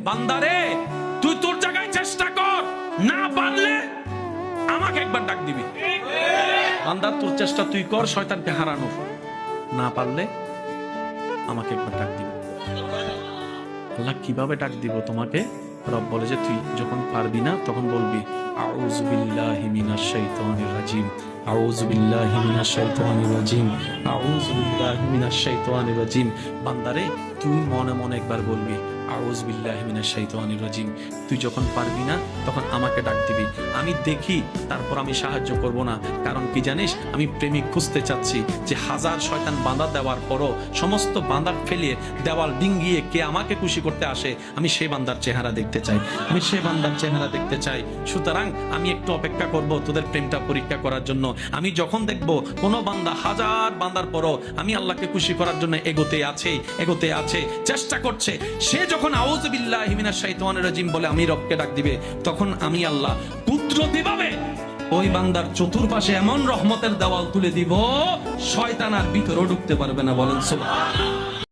বান্দারে তুই তোর জায়গায় চেষ্টা কর, না পারলে আমাকে একবার ডাক দিবি। বান্দা তোর চেষ্টা তুই কর শয়তানকে হারানোর, না পারলে আমাকে একবার ডাক দিবি। আল্লাহ কিভাবে ডাক দিব তোমাকে? রব বলে যে তুই যখন পারবি না তখন বলবি আউযু বিল্লাহি মিনাশ শাইতানির রাজিম, আউযু বিল্লাহি মিনাশ শাইতানির রাজিম, আউযু বিল্লাহি মিনাশ শাইতানির রাজিম। বান্দারে তুই মনে মনে একবার বলবি আউযু বিল্লাহি মিনাশ শাইতানির রাজিম। তুই যখন পারবি না তখন আমাকে ডাক দিবি, আমি দেখি, তারপর আমি সাহায্য করব না। কারণ কি জানিস, আমি প্রেমিক খুঁজতে চাচ্ছি যে হাজার শয়তান বাঁধা দেওয়ার পরও সমস্ত বাঁধা ফেলিয়ে দেওয়াল ডিঙ্গিয়ে কে আমাকে খুশি করতে আসে, আমি সেই বান্দার চেহারা দেখতে চাই, আমি সেই বান্দার চেহারা দেখতে চাই। সুতরাং আমি একটু অপেক্ষা করব তোদের প্রেমটা পরীক্ষা করার জন্য। আমি যখন দেখব কোনো বান্দা হাজার বান্দার পরও আমি আল্লাহকে খুশি করার জন্য এগোতে আছে, চেষ্টা করছে, সে যখন আউযু বিল্লাহি মিনাশ শাইতানির রাজিম বলে আমি রবকে ডাক দিবে, তখন আমি আল্লাহ কুদরতিভাবে ওই বান্দার চতুর্পাশে এমন রহমতের দেওয়াল তুলে দিব শয়তান আর ভিতরেও ঢুকতে পারবে না। বলেন সুবহানাল্লাহ।